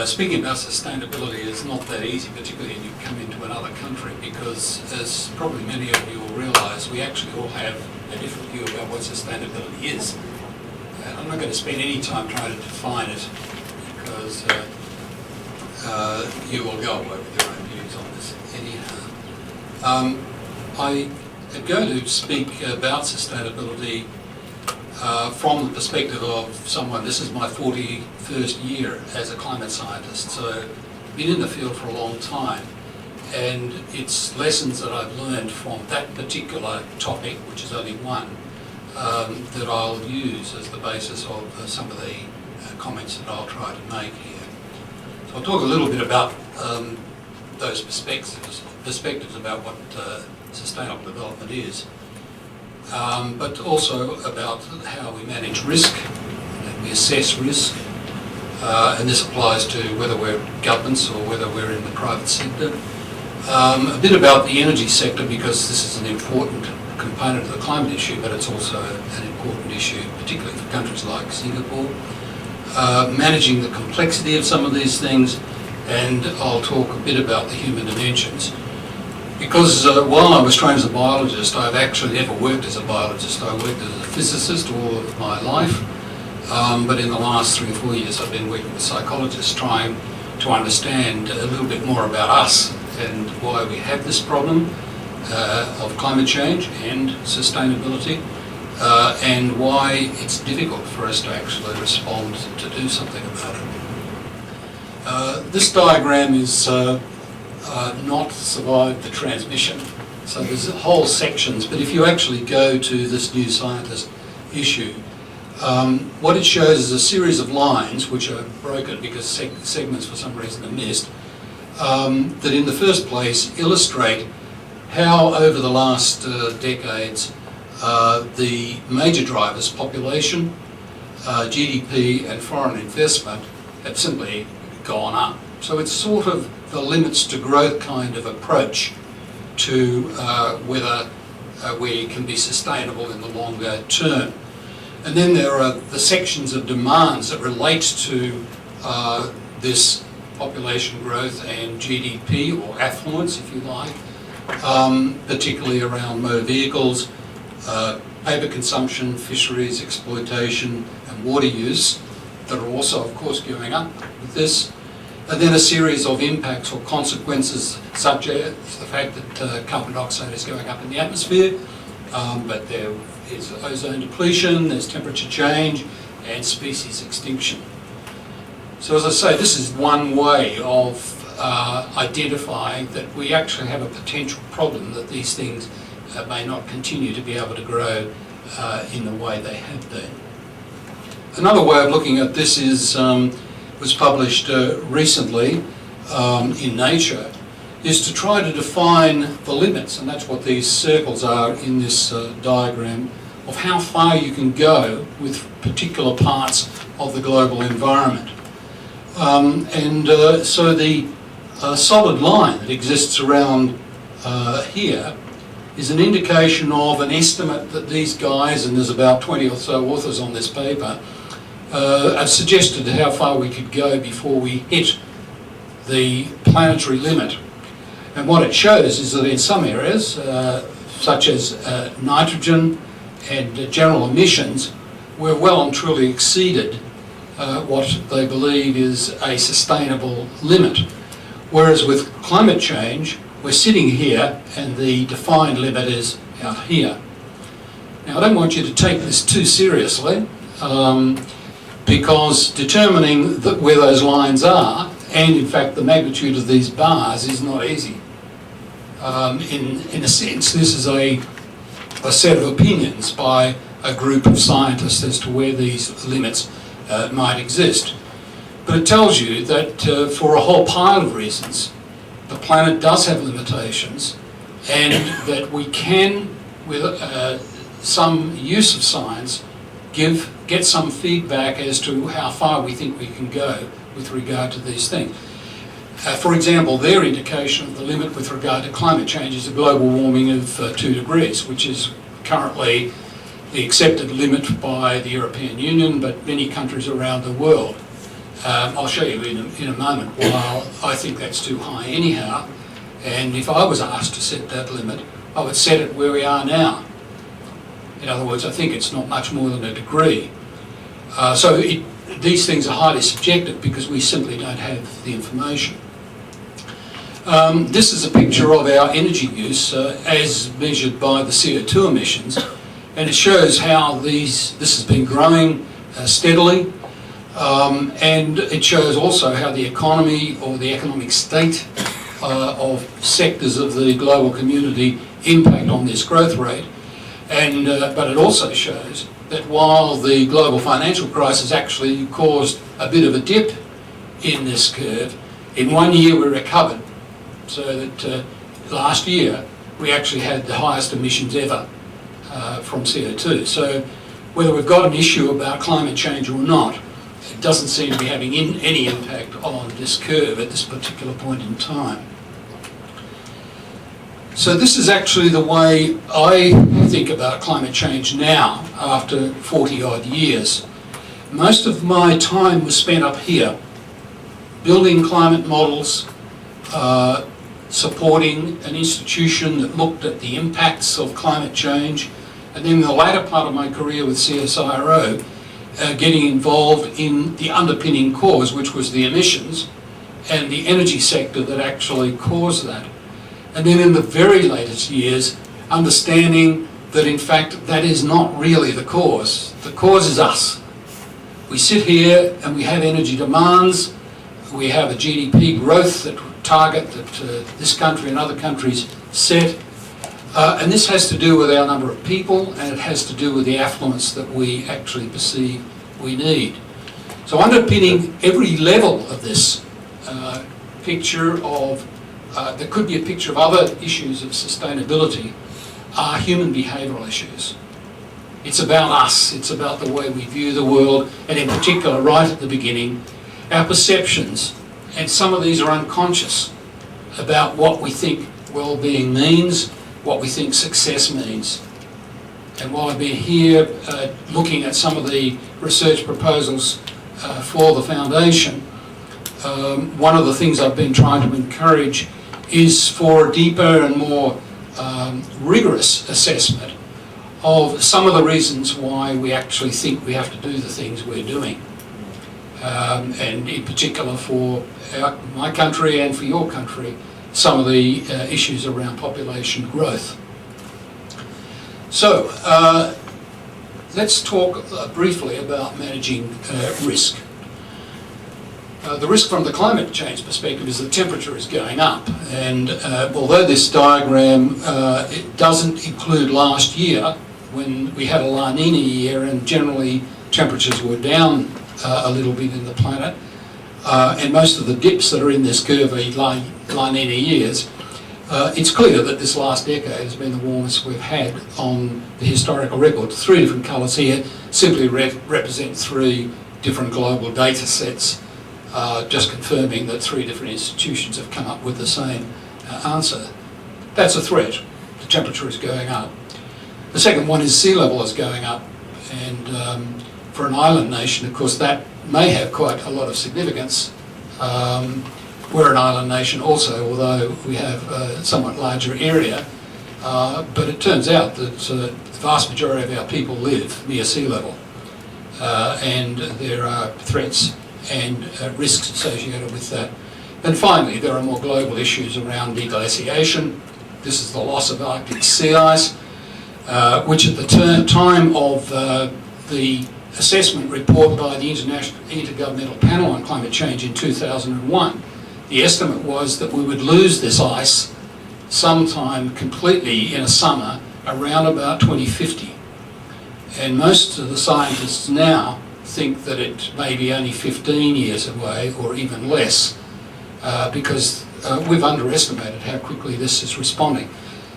Speaking about sustainability is not that easy, particularly when you come into another country, because as probably many of you will realise, we actually all have a different view about what sustainability is. I'm not going to spend any time trying to define it, because you will go away with your own views on this anyhow. I am going to speak about sustainability from the perspective of someone. This is my 41st year as a climate scientist, so I've been in the field for a long time, and it's lessons that I've learned from that particular topic, which is only one, that I'll use as the basis of some of the comments that I'll try to make here. So I'll talk a little bit about those perspectives about what sustainable development is, but also about how we manage risk, we assess risk, and this applies to whether we're governments or whether we're in the private sector. A bit about the energy sector, because this is an important component of the climate issue, but it's also an important issue, particularly for countries like Singapore. Managing the complexity of some of these things, and I'll talk a bit about the human dimensions. Because while I was trained as a biologist, I've actually never worked as a biologist. I worked as a physicist all of my life, but in the last 3 or 4 years I've been working with psychologists trying to understand a little bit more about us and why we have this problem of climate change and sustainability, and why it's difficult for us to actually respond to do something about it. This diagram is not survived the transmission, so there's whole sections, but if you actually go to this New Scientist issue, what it shows is a series of lines which are broken because segments for some reason are missed, that in the first place illustrate how over the last decades the major drivers, population, GDP and foreign investment, have simply gone up. So it's sort of the limits to growth kind of approach to whether we can be sustainable in the longer term. And then there are the sections of demands that relate to this population growth and GDP, or affluence if you like, particularly around motor vehicles, paper consumption, fisheries, exploitation and water use, that are also of course going up with this. And then a series of impacts or consequences, such as the fact that carbon dioxide is going up in the atmosphere, but there is ozone depletion, there's temperature change, and species extinction. So as I say, this is one way of identifying that we actually have a potential problem, that these things may not continue to be able to grow in the way they have been. Another way of looking at this is was published recently in Nature, is to try to define the limits, and that's what these circles are in this diagram, of how far you can go with particular parts of the global environment. So the solid line that exists around here is an indication of an estimate that these guys, and there's about 20 or so authors on this paper, have suggested how far we could go before we hit the planetary limit. And what it shows is that in some areas, such as nitrogen and general emissions, we're well and truly exceeded what they believe is a sustainable limit. Whereas with climate change, we're sitting here and the defined limit is out here. Now I don't want you to take this too seriously, because determining where those lines are, and in fact the magnitude of these bars, is not easy. In a sense, this is a set of opinions by a group of scientists as to where these limits might exist. But it tells you that for a whole pile of reasons, the planet does have limitations, and that we can, with some use of science, get some feedback as to how far we think we can go with regard to these things. For example, their indication of the limit with regard to climate change is a global warming of 2 degrees, which is currently the accepted limit by the European Union, but many countries around the world. I'll show you in a moment while I think that's too high anyhow, and if I was asked to set that limit, I would set it where we are now. In other words, I think it's not much more than a degree. These things are highly subjective because we simply don't have the information. This is a picture of our energy use as measured by the CO2 emissions, and it shows how this has been growing steadily, and it shows also how the economy or the economic state of sectors of the global community impact on this growth rate. But it also shows that while the global financial crisis actually caused a bit of a dip in this curve, in 1 year we recovered, so that last year we actually had the highest emissions ever from CO2. So whether we've got an issue about climate change or not, it doesn't seem to be having any impact on this curve at this particular point in time. So this is actually the way I think about climate change now, after 40 odd years. Most of my time was spent up here, building climate models, supporting an institution that looked at the impacts of climate change, and then the latter part of my career with CSIRO, getting involved in the underpinning cause, which was the emissions, and the energy sector that actually caused that. And then in the very latest years, understanding that in fact that is not really the cause. The cause is us. We sit here and we have energy demands, we have a GDP growth that target that this country and other countries set, and this has to do with our number of people, and it has to do with the affluence that we actually perceive we need. So underpinning every level of this picture of there could be a picture of other issues of sustainability, are human behavioural issues. It's about us, it's about the way we view the world, and in particular, right at the beginning, our perceptions, and some of these are unconscious, about what we think well-being means, what we think success means. And while I've been here looking at some of the research proposals for the foundation, one of the things I've been trying to encourage is for a deeper and more rigorous assessment of some of the reasons why we actually think we have to do the things we're doing. And in particular for my country and for your country, some of the issues around population growth. So let's talk briefly about managing risk. The risk from the climate change perspective is the temperature is going up, and although this diagram it doesn't include last year when we had a La Nina year and generally temperatures were down a little bit in the planet, and most of the dips that are in this curve are La Nina years, it's clear that this last decade has been the warmest we've had on the historical record. 3 different colours here simply represent 3 different global data sets, just confirming that 3 different institutions have come up with the same answer. That's a threat. The temperature is going up. The second one is sea level is going up, and for an island nation, of course, that may have quite a lot of significance. We're an island nation also, although we have a somewhat larger area, but it turns out that the vast majority of our people live near sea level, and there are threats and risks associated with that. And finally, there are more global issues around deglaciation. This is the loss of Arctic sea ice, which at the time of the assessment report by the Intergovernmental Panel on Climate Change in 2001, the estimate was that we would lose this ice sometime completely in a summer around about 2050. And most of the scientists now think that it may be only 15 years away or even less, because we've underestimated how quickly this is responding.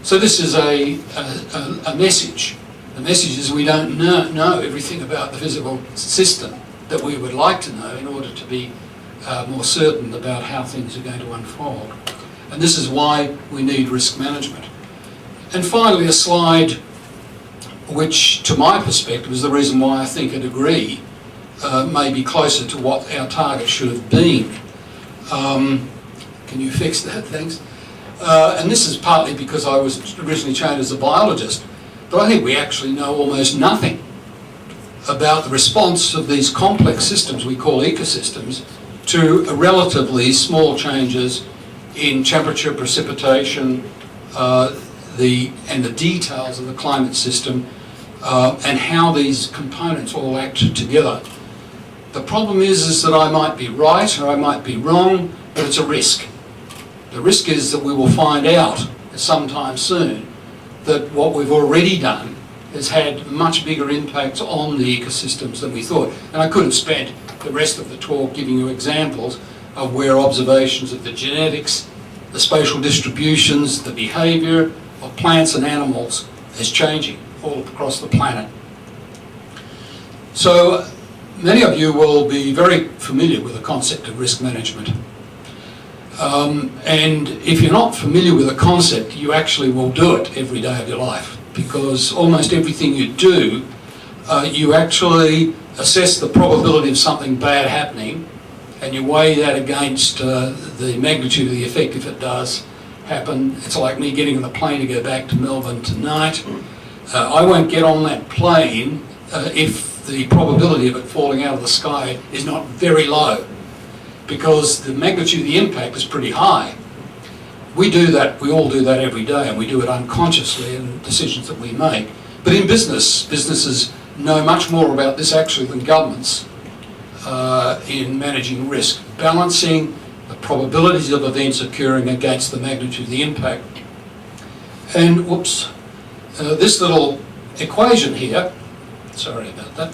So this is a message. The message is we don't know everything about the physical system that we would like to know in order to be more certain about how things are going to unfold. And this is why we need risk management. And finally, a slide which, to my perspective, is the reason why I think a degree may be closer to what our target should have been. Can you fix that? Thanks. And this is partly because I was originally trained as a biologist, but I think we actually know almost nothing about the response of these complex systems we call ecosystems to relatively small changes in temperature, precipitation, and the details of the climate system, and how these components all act together. The problem is that I might be right or I might be wrong, but it's a risk. The risk is that we will find out sometime soon that what we've already done has had much bigger impacts on the ecosystems than we thought. And I could have spent the rest of the talk giving you examples of where observations of the genetics, the spatial distributions, the behaviour of plants and animals is changing all across the planet. So many of you will be very familiar with the concept of risk management. And if you're not familiar with the concept, you actually will do it every day of your life, because almost everything you do, you actually assess the probability of something bad happening, and you weigh that against the magnitude of the effect if it does happen. It's like me getting on the plane to go back to Melbourne tonight. I won't get on that plane if the probability of it falling out of the sky is not very low, because the magnitude of the impact is pretty high. We do that, we all do that every day, and we do it unconsciously in decisions that we make. But in business, businesses know much more about this actually than governments in managing risk, balancing the probabilities of events occurring against the magnitude of the impact. And whoops, this little equation here, sorry about that,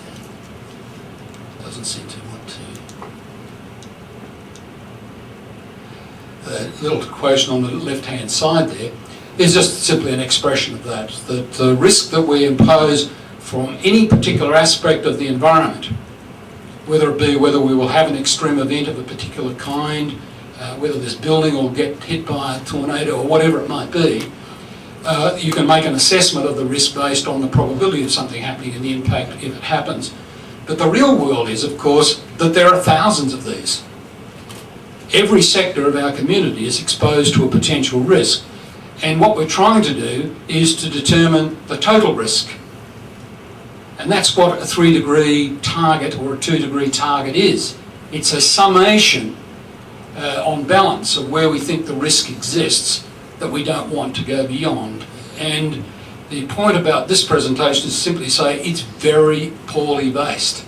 doesn't seem to want to. The little equation on the left-hand side there is just simply an expression of that the risk that we impose from any particular aspect of the environment, whether it be whether we will have an extreme event of a particular kind, whether this building will get hit by a tornado or whatever it might be, you can make an assessment of the risk based on the probability of something happening and the impact if it happens. But the real world is, of course, that there are thousands of these. Every sector of our community is exposed to a potential risk, and what we're trying to do is to determine the total risk. And that's what a 3-degree target or a 2-degree target is. It's a summation on balance of where we think the risk exists that we don't want to go beyond. And the point about this presentation is simply say it's very poorly based.